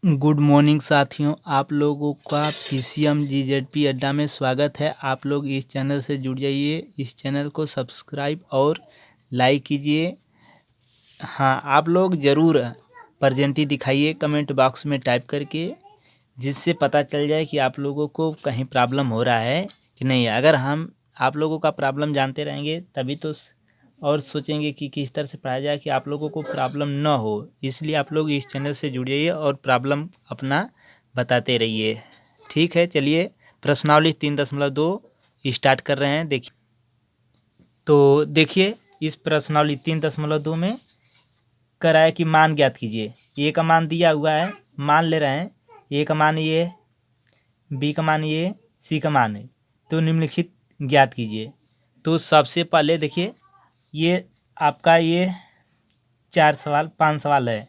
Good morning साथियों, आप लोगों का पीसीएम जीजेडपी अड्डा में स्वागत है। आप लोग इस चैनल से जुड़ जाइए, इस चैनल को सब्सक्राइब और लाइक कीजिए। हाँ, आप लोग ज़रूर प्रेजेंटी दिखाइए कमेंट बॉक्स में टाइप करके, जिससे पता चल जाए कि आप लोगों को कहीं प्रॉब्लम हो रहा है कि नहीं। अगर हम आप लोगों का प्रॉब्लम जानते रहेंगे तभी तो और सोचेंगे कि किस तरह से पढ़ाया जाए कि आप लोगों को प्रॉब्लम ना हो। इसलिए आप लोग इस चैनल से जुड़िए और प्रॉब्लम अपना बताते रहिए। ठीक है, चलिए प्रश्नावली 3.2 स्टार्ट कर रहे हैं। देखिए तो देखिए इस प्रश्नावली 3.2 में कराया कि मान ज्ञात कीजिए। ए का मान दिया हुआ है, मान ले रहे हैं। ए का मान ये, बी का मान ये, सी का मान है, तो निम्नलिखित ज्ञात कीजिए। तो सबसे पहले देखिए, ये आपका ये 5 सवाल है।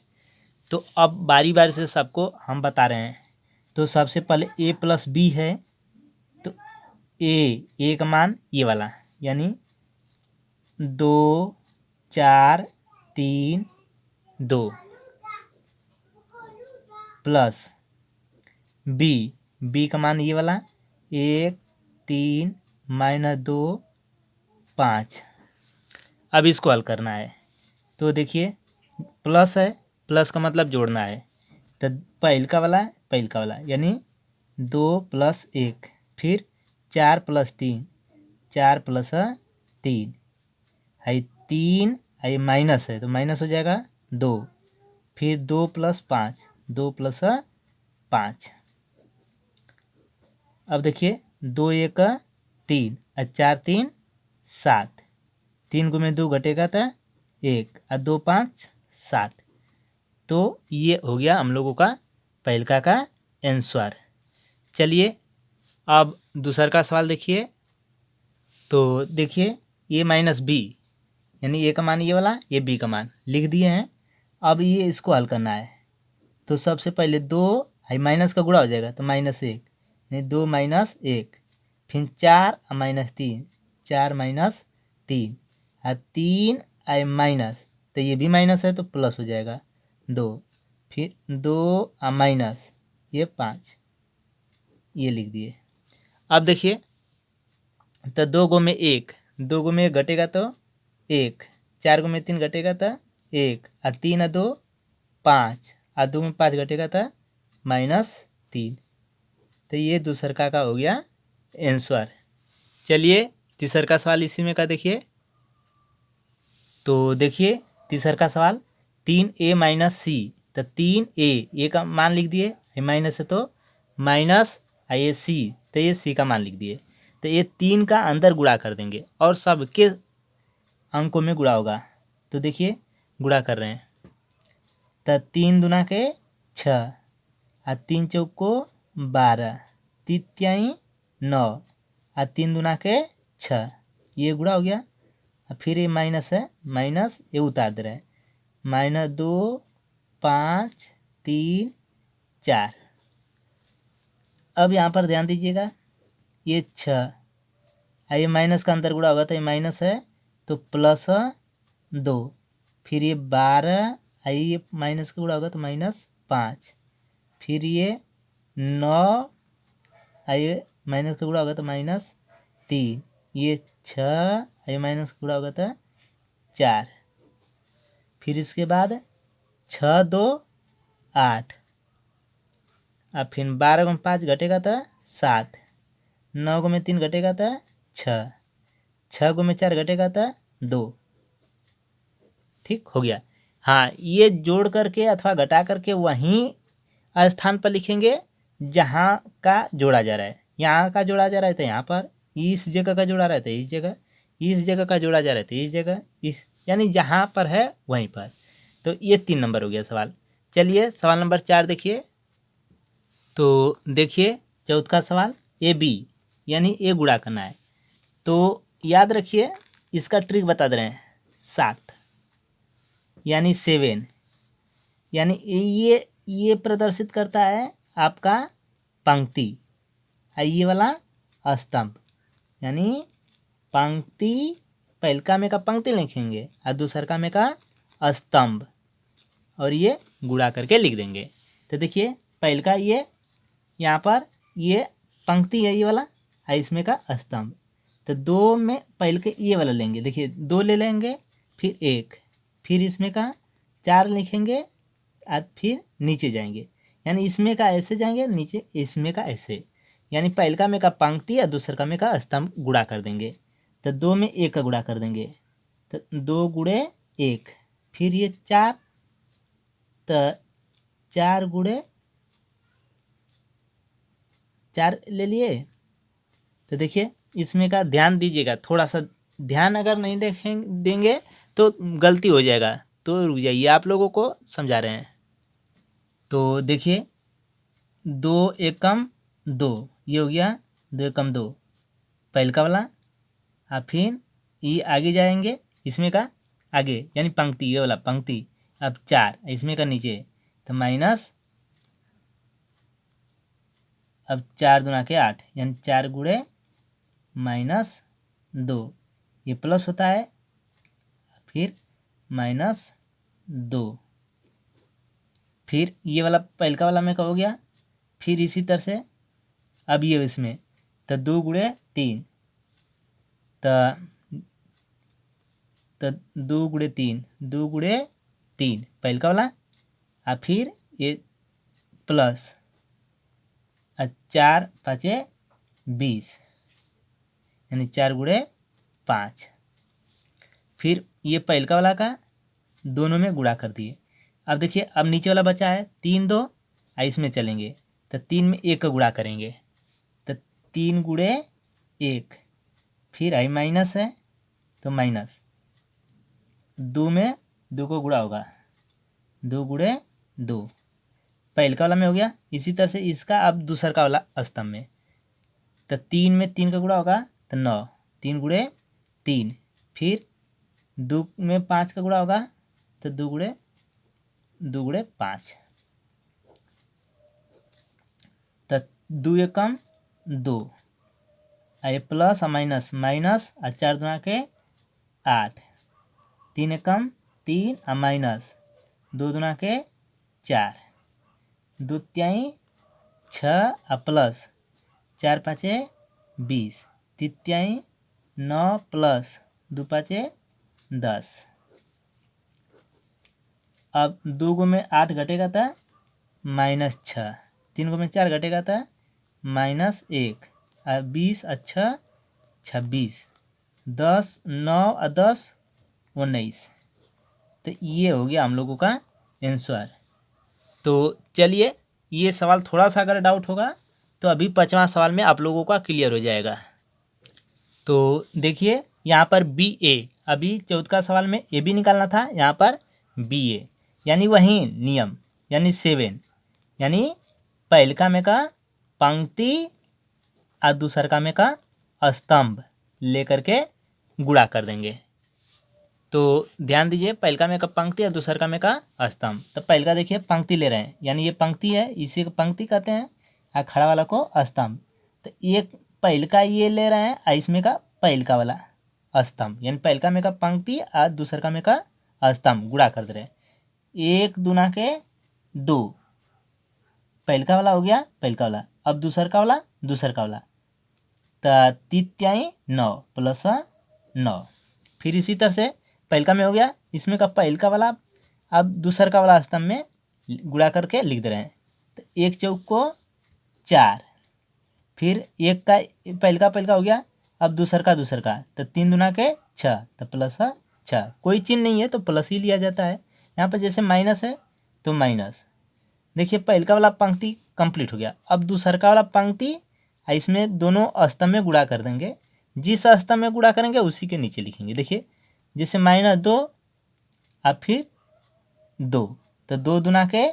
तो अब बारी बारी से सबको हम बता रहे हैं। तो सबसे पहले ए प्लस बी है, तो ए का मान ये वाला, यानी 2 4 3 2 प्लस बी का मान ये वाला 1 3 -2 5। अब इसको हल करना है। तो देखिए प्लस है, प्लस का मतलब जोड़ना है। तो पहिलका वाला यानी 2 + 1, फिर 4 + 3, 4 + 3 है 3 है, माइनस है तो माइनस हो जाएगा 2, फिर 2 + 5, 2 + 5। अब देखिए 2 1 3 और 4 3 7, 3 × 2 घटेगा तो 1 और 2 5 7। तो ये हो गया हम लोगों का पहलका का आंसर। चलिए अब दूसरा का सवाल देखिए। तो देखिए ए माइनस बी, यानी ए का मान ये वाला, ये बी का मान लिख दिए हैं। अब ये इसको हल करना है। तो सबसे पहले 2 है, माइनस का गुणा हो जाएगा तो -1, यानी 2 - 1, फिर 4 और -3, 4 - 3 और 3 है माइनस, तो ये भी माइनस है तो प्लस हो जाएगा 2, फिर 2 और माइनस ये 5, ये लिख दिए। अब देखिए तो 2 × 1, 2 × 1 घटेगा तो 1, 4 × 3 घटेगा तो 1 और 3 और 2 5 और 2 × 5 घटेगा तो -3। तो ये दूसरा का हो गया आंसर। चलिए तीसरा का सवाल इसी में का देखिए। तो देखिए तीसरा का सवाल 3a - c, तो 3a का मान लिख दिए, ये माइनस है तो माइनस ये सी, तो ये सी का मान लिख दिए। तो ये 3 का अंदर गुणा कर देंगे और सबके अंकों में गुणा होगा। तो देखिए गुणा कर रहे हैं। तो 3 दूना के 6 और 3 चौको 12, 3 9 और 3 दूना के 6, ये गुणा हो गया। और फिर ये माइनस है, माइनस ये उतार दे रहे हैं, -2 5 3 4। अब यहाँ पर ध्यान दीजिएगा, ये 6 ये माइनस का अंदर गुणा होगा तो ये माइनस है तो +2, फिर ये 12 ये माइनस का गुणा होगा तो -5, फिर ये 9 ये माइनस का गुणा होगा तो -3, ये 6 ये माइनस का गुणा होगा तो 4, फिर इसके बाद 6 2 8 और फिर 12 × 5 घटेगा तो 7, 9 × 3 घटेगा तो 6, 6 × 4 घटेगा तो 2। ठीक हो गया। हाँ, ये जोड़ करके अथवा घटा करके वहीं स्थान पर लिखेंगे जहाँ का जोड़ा जा रहा है। यहाँ का जोड़ा जा रहा है तो यहाँ पर, इस जगह का जोड़ा रहता है इस जगह, इस जगह का जोड़ा जा रहा है इस जगह, इस यानी जहाँ पर है वहीं पर। तो ये 3 नंबर हो गया सवाल। चलिए सवाल नंबर 4 देखिए। तो देखिए चौथा सवाल ए बी, यानी ए गुणा करना है। तो याद रखिए इसका ट्रिक बता दे रहे हैं, 7 यानी 7, यानी ये प्रदर्शित करता है आपका पंक्ति, ये वाला स्तंभ, यानी पंक्ति पहलका में का पंक्ति लिखेंगे और दूसरा का में का स्तंभ, और ये गुणा करके लिख देंगे। तो देखिए पहल का ये यहाँ पर ये पंक्ति है ये वाला, और इसमें का स्तंभ। तो 2 में पहल के ये वाला लेंगे, देखिए 2 ले लेंगे, फिर 1, फिर इसमें का 4 लिखेंगे और फिर नीचे जाएंगे, यानी इसमें का ऐसे जाएंगे नीचे, इसमें का ऐसे, यानी पहल का में का पंक्ति या दूसर का में का स्तंभ गुणा कर देंगे। तो 2 में 1 का गुणा कर देंगे, तो 2 गुणे 1, फिर ये 4, तो 4 गुणे 4 ले लिए। तो देखिए इसमें का ध्यान दीजिएगा, थोड़ा सा ध्यान अगर नहीं देंगे तो गलती हो जाएगा, तो रुक जाइए, आप लोगों को समझा रहे हैं। तो देखिए 2 एकम 2, ये हो गया 2 एकम 2 पहल का वाला, और फिर ये आगे जाएंगे इसमें का आगे, यानी पंक्ति, ये वाला पंक्ति। अब 4 इसमें का नीचे, तो माइनस, अब 4 दूना के 8, यानी 4 गुणे -2, ये प्लस होता है, फिर -2, फिर ये वाला पहल का वाला में का हो गया। फिर इसी तरह से अब ये इसमें, तो 2 गुणे 3, तो 2 गुणे 3, 2 गुणे 3 पहल का वाला, और फिर ये प्लस 4 5 20, यानी 4 गुणे 5, फिर ये पहल का वाला का दोनों में गुणा कर दिए। अब देखिए अब नीचे वाला बचा है 3 2, इसमें चलेंगे, तो 3 में 1 का गुणा करेंगे, तो 3 गुणे 1, फिर आई माइनस है, तो माइनस 2 में 2 को गुणा होगा, 2 गुणे 2 पहल का वाला में हो गया। इसी तरह से इसका अब दूसर का वाला स्तंभ में, तो 3 में 3 का गुणा होगा, तो 9, 3 गुणे 3, फिर 2 में 5 का गुणा होगा, तो 2 गुणे 5, तो 2 एकम 2, ये प्लस और माइनस माइनस, और 4 दूना के 8, 3 एकम 3 और माइनस 2 दूना के 4, 2 तिहाई 6 और प्लस 4 5 20, 3 तिहाई 9 प्लस 2 5 10। अब 2 गो में 8 घटेगा था -6, 3 गो में 4 घटेगा था -1, और 20 और 6 26, 10 9 और 10 19। तो ये हो गया हम लोगों का आंसर। तो चलिए ये सवाल थोड़ा सा अगर डाउट होगा तो अभी 5वां सवाल में आप लोगों का क्लियर हो जाएगा। तो देखिए यहाँ पर BA, अभी 14 सवाल में AB निकालना था, यहाँ पर BA, यानी वही नियम, यानी 7, यानी पहल का में का पंक्ति और दूसर का में का स्तंभ लेकर के गुणा कर देंगे। तो ध्यान दीजिए, पहल का में का पंक्ति और दूसर का में का स्तंभ। तो पहल का देखिए पंक्ति ले रहे हैं, यानी ये पंक्ति है, इसी को पंक्ति कहते हैं, और खड़ा वाला को स्तंभ। तो एक पहल का ये ले रहे हैं, और इसमें का पहल का वाला स्तंभ, यानी पहल का में का पंक्ति और दूसर का में का स्तंभ गुणा कर दे रहे हैं। 1 दूना के 2 पहल का वाला हो गया, पहल का वाला, अब दूसर का वाला, दूसर का वाला, तो 3 तिहाई 9 प्लस 9, फिर इसी तरह से पहल का में हो गया, इसमें का पहल का वाला अब दूसर का वाला स्तंभ में गुणा करके लिख दे रहे हैं। तो 1 चौक को 4, फिर 1 का पहल का हो गया, अब दूसर का, तो 3 दूना के 6, तो प्लस 6, कोई चिन्ह नहीं है तो प्लस ही लिया जाता है। यहाँ पर जैसे माइनस है तो माइनस। देखिए पहल का वाला पंक्ति कंप्लीट हो गया, अब दूसर का वाला पंक्ति इसमें दोनों स्तंभ में गुणा कर देंगे, जिस स्तंभ में गुणा करेंगे उसी के नीचे लिखेंगे। देखिए जैसे -2 और फिर 2, तो 2 दूना के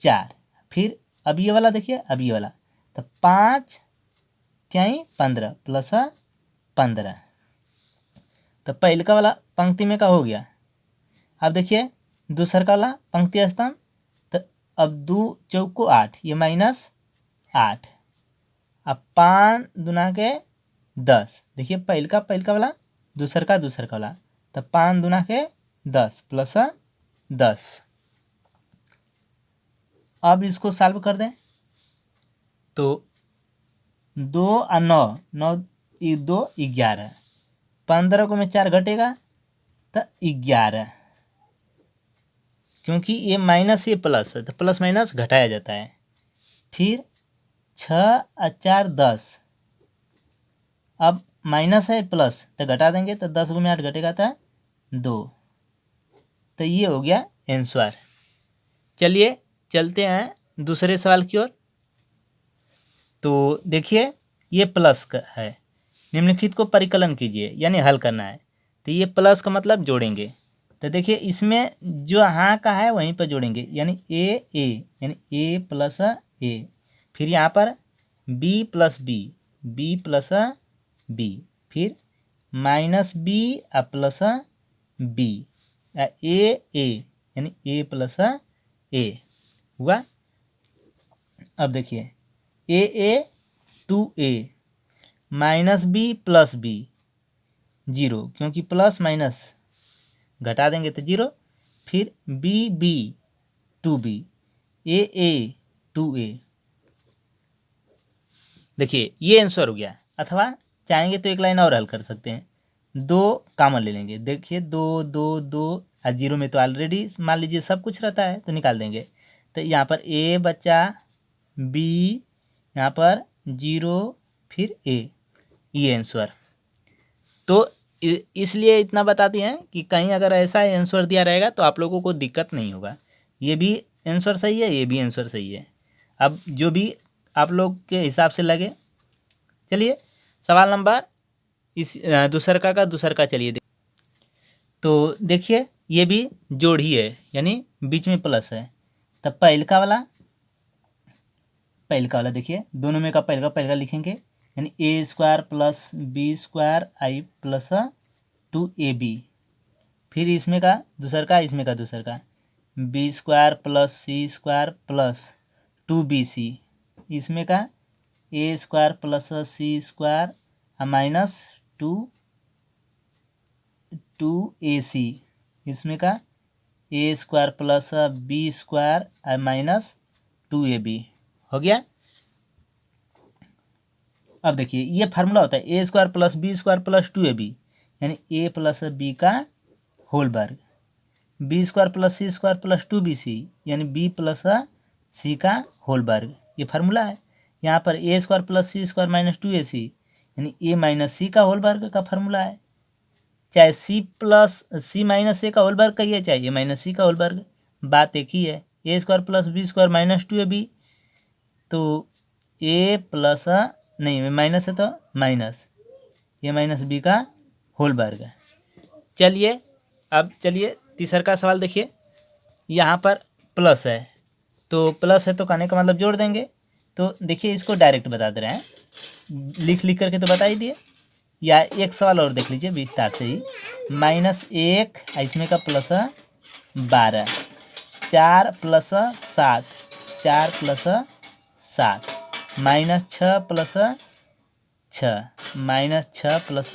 4, फिर अब ये वाला देखिए, अब ये वाला, तो 5 तिहाई 15 प्लस 15, तो पहल का वाला पंक्ति में का हो गया। अब देखिए दूसर का वाला पंक्ति स्तंभ, तो अब 2 चौक को 8, ये -8, अब 5 दूना के 10, देखिए पहल का वाला, दूसर का वाला, तो 5 दूना के 10 प्लस 10। अब इसको सॉल्व कर दें तो 2 और 9, 9 2 11, 15 को में 4 घटेगा तो 11, क्योंकि ये माइनस ये प्लस है तो प्लस माइनस घटाया जाता है। फिर 6 और 4 10, अब माइनस है प्लस तो घटा देंगे तो 10 में 8 घटेगा तो 2। तो ये हो गया आंसर। चलिए चलते हैं दूसरे सवाल की ओर। तो देखिए ये प्लस का है, निम्नलिखित को परिकलन कीजिए, यानी हल करना है। तो ये प्लस का मतलब जोड़ेंगे। तो देखिए इसमें जो हाँ का है वहीं पर जोड़ेंगे, यानी ए यानी ए प्लस ए। फिर यहाँ पर B plus B plus B, फिर माइनस बी और प्लस बी, ए यानी ए प्लस ए हुआ। अब देखिए A 2a minus B plus B 0, क्योंकि प्लस माइनस घटा देंगे तो 0। फिर बी 2b, ए 2a। देखिए ये आंसर हो गया। अथवा चाहेंगे तो एक लाइन और हल कर सकते हैं, 2 कॉमन ले लेंगे। देखिए 2 2 2 और 0 में तो ऑलरेडी मान लीजिए सब कुछ रहता है तो निकाल देंगे। तो यहाँ पर ए बचा, बी यहाँ पर 0, फिर ए, ये आंसर। तो इसलिए इतना बताते हैं कि कहीं अगर ऐसा आंसर दिया रहेगा तो आप लोगों को दिक्कत नहीं होगा। ये भी आंसर सही है, ये भी आंसर सही है। अब जो भी आप लोग के हिसाब से लगे। चलिए सवाल नंबर इस दूसरका का दूसरका चलिए तो देखिए ये भी जोड़ ही है, यानी बीच में प्लस है। तब पहलका वाला देखिए दोनों में का पहलका लिखेंगे, यानी A square plus B square आई प्लस 2ab। फिर इसमें का दूसरका B square plus C square plus 2bc। इसमें का A square plus C square minus 2ac। इसमें का A square plus B square minus 2ab हो गया। अब देखिए ये फार्मूला होता है A square plus B square plus 2ab, यानी ए प्लस बी का होल वर्ग, B square plus C square plus 2bc, यानी बी प्लस सी का होल वर्ग। ये फार्मूला है। यहाँ पर ए square plus C square minus 2ac, यानी ए माइनस सी का होल वर्ग का फार्मूला है। चाहे सी प्लस सी माइनस ए का होल वर्ग कहिए, चाहे ए माइनस सी का होल वर्ग, बात एक ही है। A square plus B square minus 2ab, तो ए प्लस नहीं माइनस है तो माइनस ए माइनस बी का होल वर्ग। चलिए अब तीसरा का सवाल देखिए। यहाँ पर प्लस है तो कहने का मतलब जोड़ देंगे। तो देखिए इसको डायरेक्ट बता दे रहे हैं, लिख करके तो बता ही दिए। या एक सवाल और देख लीजिए विस्तार से ही। -1 इसमें का plus 12, 4 plus 7, 4 plus 7, -6 plus 6, -6 plus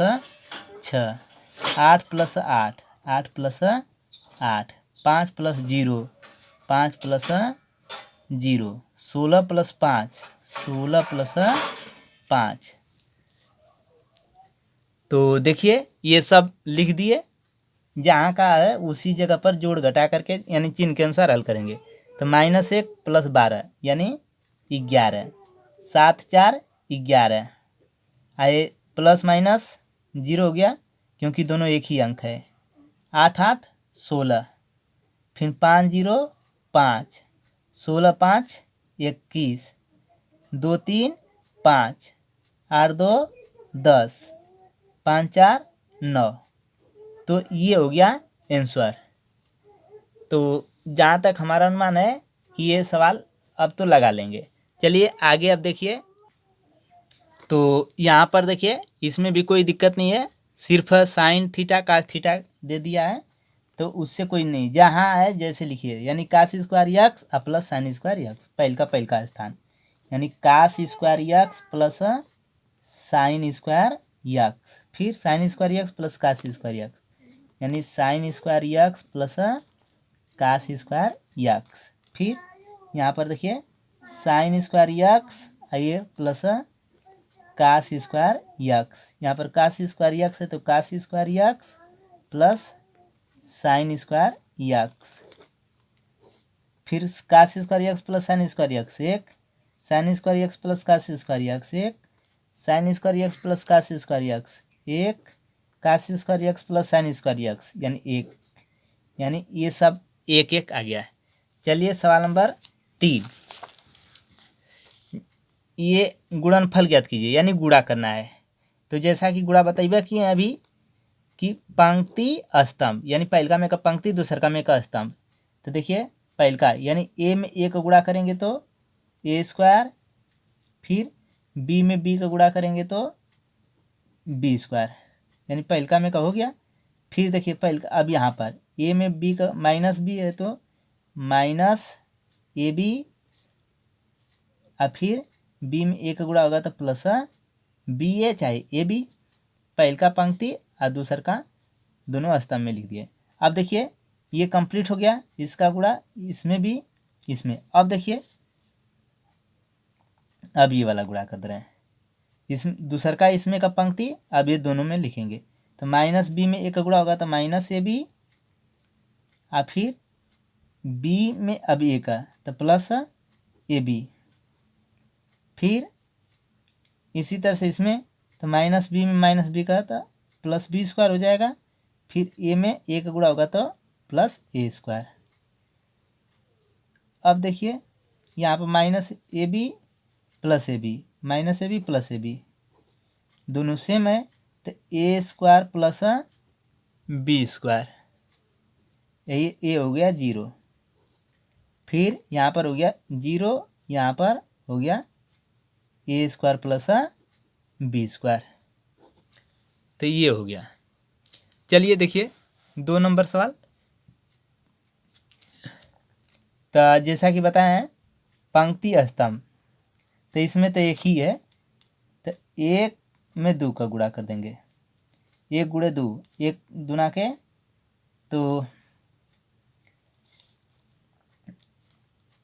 6, 8 plus 8, 8 plus 8, 5 plus 0, 5 plus 0, 16 plus 5, 16 plus 5। तो देखिए ये सब लिख दिए, जहाँ का है उसी जगह पर जोड़ घटा करके यानी चिन्ह के अनुसार हल करेंगे। तो -1 प्लस 12 यानी 11, 7 4 11 आए, प्लस माइनस 0 हो गया क्योंकि दोनों एक ही अंक है। 8 8 16, फिर 5 0 5, 16 5 21, 2 3 5, 8 2 10, 5 4 9। तो ये हो गया आंसर। तो जहाँ तक हमारा अनुमान है कि ये सवाल अब तो लगा लेंगे। चलिए आगे अब देखिए। तो यहाँ पर देखिए इसमें भी कोई दिक्कत नहीं है, सिर्फ साइन थीटा कास थीटा दे दिया है तो उससे कोई नहीं, जहाँ है जैसे लिखिए, यानी cos square x plus sine square x, पहल का स्थान, यानी cos square x plus sine square x, फिर sine square x plus cos square x, यानी sine square x plus cos square x, फिर यहाँ पर देखिए साइन स्क्वायर यक्स आइए प्लस कास स्क्वायर यक्स, यहाँ पर कास स्क्वायर यक्स है तो cos square x plus sine square x, फिर cos square x plus sine square x एक, sine square x plus cos square x एक, sine square x plus cos square x एक, cos square x plus sine square x यानी एक, यानी ये सब एक एक आ गया है। चलिए सवाल नंबर 3, ये गुणनफल ज्ञात कीजिए यानी गुणा करना है। तो जैसा कि गुणा बताइए कि अभी कि पंक्ति स्तंभ यानी पहलका में का पंक्ति दूसर का में का स्तंभ। तो देखिए पहलका यानी ए में ए का गुणा करेंगे तो ए स्क्वायर, फिर बी में बी का गुणा करेंगे तो बी स्क्वायर, यानी पहलका में का हो गया। फिर देखिए पहलका अब यहाँ पर ए में बी का माइनस बी है तो माइनस ए बी, और फिर बी में ए का गुणा होगा तो प्लस बी ए चाहे ए बी, पहलका पंक्ति और दूसर का दोनों स्तंभ में लिख दिए। अब देखिए ये कंप्लीट हो गया, इसका गुणा इसमें भी इसमें। अब देखिए अब ये वाला गुणा कर दे रहे हैं, इस दूसर का इसमें का पंक्ति अब ये दोनों में लिखेंगे तो माइनस बी में ए का गुणा होगा तो माइनस ए बी, और फिर बी में अब ए का तो प्लस ए बी, फिर इसी तरह से इसमें तो माइनस बी में माइनस बी का तो प्लस बी स्क्वायर हो जाएगा, फिर ए में ए का गुणा होगा तो प्लस ए स्क्वायर। अब देखिए यहाँ पर minus A B plus A B, minus A B plus A B दोनों सेम है तो A square plus B square, यही ए हो गया 0, फिर यहाँ पर हो गया 0, यहाँ पर हो गया ए स्क्वायर प्लस बी स्क्वायर, तो ये हो गया। चलिए देखिए 2 नंबर सवाल। तो जैसा कि बताया है पंक्ति स्तंभ, तो इसमें तो एक ही है तो एक में 2 का गुणा कर देंगे, 1 गुणे 2 1 दूना के, तो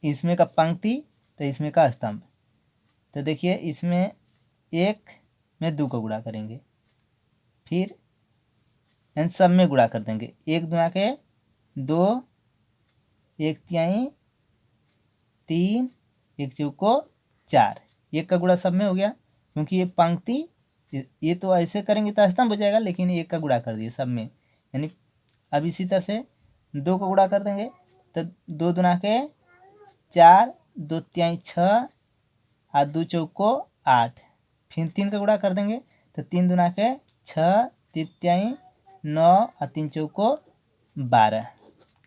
इसमें का पंक्ति तो इसमें का स्तंभ। तो देखिए इसमें 1 में 2 का गुणा करेंगे, फिर इन सब में गुणा कर देंगे, 1 दूना के 2, 1 तिहाई 3, 1 चौको 4, 1 का गुणा सब में हो गया क्योंकि ये पंक्ति ये तो ऐसे करेंगे तो स्तंभ हो जाएगा, लेकिन 1 का गुणा कर दिए सब में, यानी अब इसी तरह से 2 का गुणा कर देंगे तो 2 दूना के 4, 2 तिहाई 6 और 2 चौको 8, फिर 3 का गुणा कर देंगे तो 3 दूना के 6, 3 तिहाई 9 और 3 चौको 12,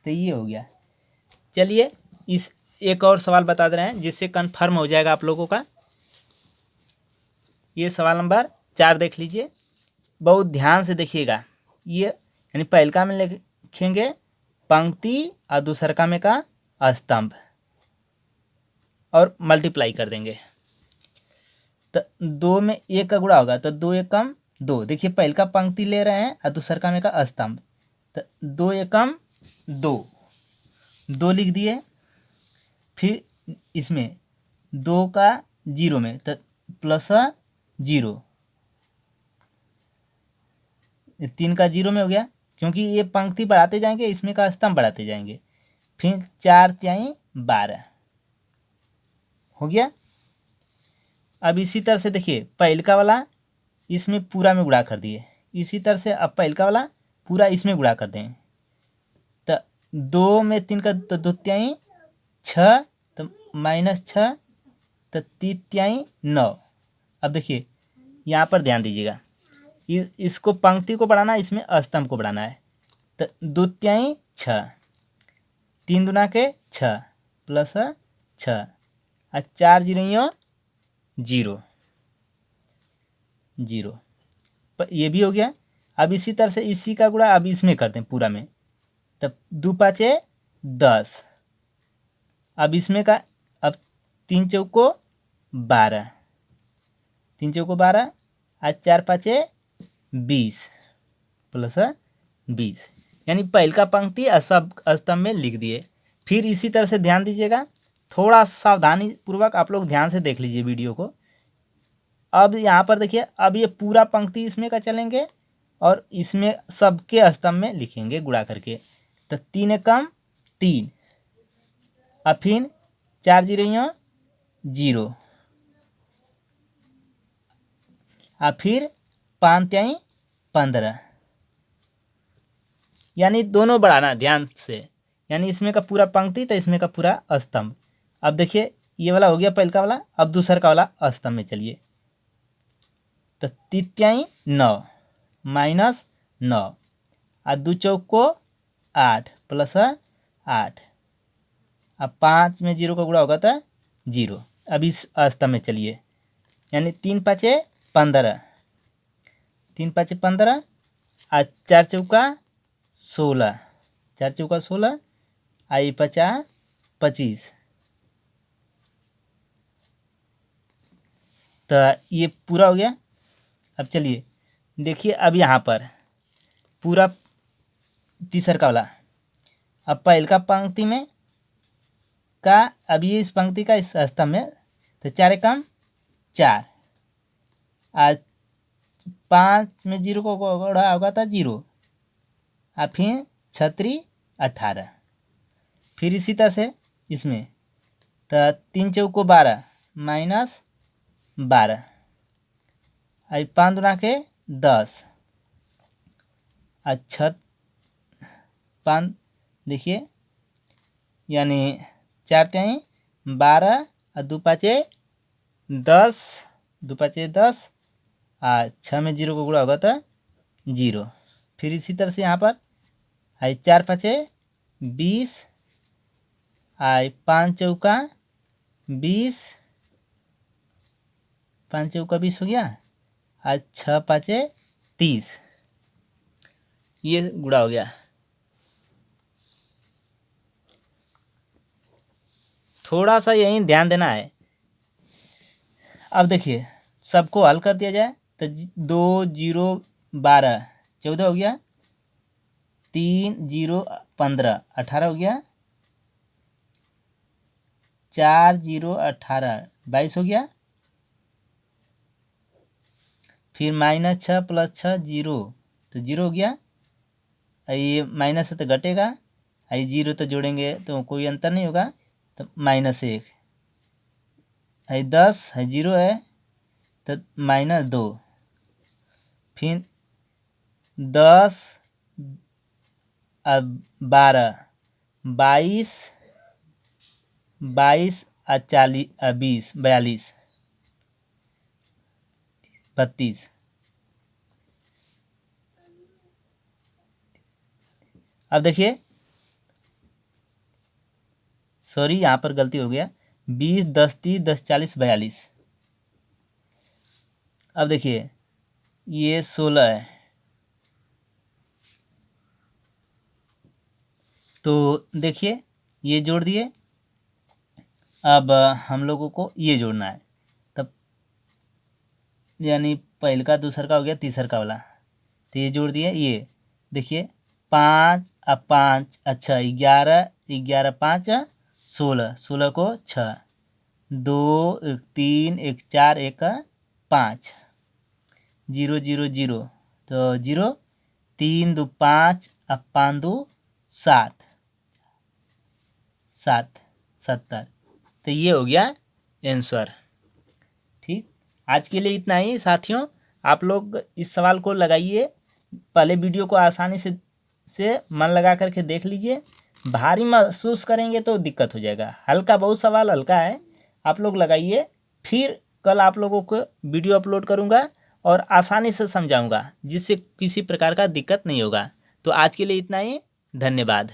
तो ये हो गया। चलिए इस एक और सवाल बता दे रहे हैं जिससे कन्फर्म हो जाएगा आप लोगों का। ये सवाल नंबर 4 देख लीजिए, बहुत ध्यान से देखिएगा। ये यानी पहलका में लिखेंगे पंक्ति और दूसरका में का स्तंभ और मल्टीप्लाई कर देंगे तो 2 में 1 का गुणा होगा तो 2 एकम 2। देखिए पहलका पंक्ति ले रहे हैं और दूसरका में का स्तंभ, तो 2 एकम 2, 2 लिख दिए, फिर इसमें 2 का 0 में तो प्लस 0, 3 का 0 में हो गया क्योंकि ये पंक्ति बढ़ाते जाएंगे, इसमें का स्तंभ बढ़ाते जाएंगे, फिर 4 तिहाई 12 हो गया। अब इसी तरह से देखिए पहलका वाला इसमें पूरा में गुणा कर दिए, इसी तरह से अब पहलका वाला पूरा इसमें गुणा कर दें तो 2 में 3 का तो 2 तिहाई 6 तो माइनस 6 तो 3 तिहाई 9। अब देखिए यहाँ पर ध्यान दीजिएगा, इसको पंक्ति को बढ़ाना, इसमें स्तंभ को बढ़ाना है तो 2 तिहाई 6, 3 दूना के 6 प्लस 6 और 4 0 0 0, ये भी हो गया। अब इसी तरह से इसी का गुणा अब इसमें करते हैं पूरा में, तब 2 5 10, अब इसमें का अब 3 चौको 12, 3 चौको 12 और 4 5 20 प्लस 20, यानी पहलका पंक्ति सब स्तंभ में लिख दिए। फिर इसी तरह से ध्यान दीजिएगा थोड़ा सावधानी पूर्वक आप लोग ध्यान से देख लीजिए वीडियो को। अब यहाँ पर देखिए, अब ये पूरा पंक्ति इसमें का चलेंगे और इसमें सबके स्तंभ में लिखेंगे गुणा करके। तो 3 एकम 3, अब फिर 4 जीरो 0, अब फिर 5 त्याई 15, यानी दोनों बढ़ाना ध्यान से, यानी इसमें का पूरा पंक्ति तो इसमें का पूरा स्तंभ। अब देखिए ये वाला हो गया पहले का वाला, अब दूसरा का वाला स्तंभ में चलिए। तो 3 त्याई 9 माइनस 9, और 2 चौक को 8 प्लस 8, अब 5 में 0 का गुणा होगा तो 0। अब इस स्तंभ में चलिए, यानी 3 पाँचे 15, 3 पाँचे 15, और 4 चौका 16, 4 चौका 16, आई 50 25। तो ये पूरा हो गया। अब चलिए देखिए, अब यहाँ पर पूरा तीसरा का वाला, अब पहले का पंक्ति में का, अब ये इस पंक्ति का इस स्तंभ में, तो 4 एकम 4, आज 5 में 0 को गुणा होगा था 0, और फिर 6 18, फिर इसी तरह से इसमें तो 3 चौक को 12 माइनस 12, आई 5 गुना के 10, अच्छा 5 देखिए, यानी 4 त्याई 12, और 2 पाँचे 10, 2 पाँचे 10, और 6 में 0 को गुणा होगा तो 0। फिर इसी तरह से यहाँ पर आई 4 पाँचे 20, आई 5 चौका 20, 5 चौका 20 हो गया, आज 6 पाँचे 30, ये गुणा हो गया। थोड़ा सा यहीं ध्यान देना है। अब देखिए सबको हल कर दिया जाए तो 2 0 12 14 हो गया, 3 0 15 18 हो गया, 4 0 18 22 हो गया, फिर माइनस 6 प्लस 6 0, तो 0 हो गया। ये माइनस से तो घटेगा, ये 0 तो जोड़ेंगे तो कोई अंतर नहीं होगा, तो -1, है 10, है 0 है तो -2, फिर 10 अब 12 22 22 और 40 20 42 32। अब देखिए, सॉरी यहाँ पर गलती हो गया, 20 10 30 10 40 42। अब देखिए ये 16 है, तो देखिए ये जोड़ दिए। अब हम लोगों को ये जोड़ना है, तब यानी पहले का दूसरा का हो गया तीसरा का वाला, तो ये जोड़ दिए। ये देखिए 5 अब 5 अच्छा 11 11 5 16, 16 को 6, 2 1 3 1 4 1 5, 0 0 0, तो 0 3 2 5 अब 5 2 7 7 70, तो ये हो गया आंसर। ठीक, आज के लिए इतना ही साथियों। आप लोग इस सवाल को लगाइए, पहले वीडियो को आसानी से मन लगा करके देख लीजिए। भारी महसूस करेंगे तो दिक्कत हो जाएगा। हल्का, बहुत सवाल हल्का है, आप लोग लगाइए। फिर कल आप लोगों को वीडियो अपलोड करूंगा और आसानी से समझाऊंगा, जिससे किसी प्रकार का दिक्कत नहीं होगा। तो आज के लिए इतना ही, धन्यवाद।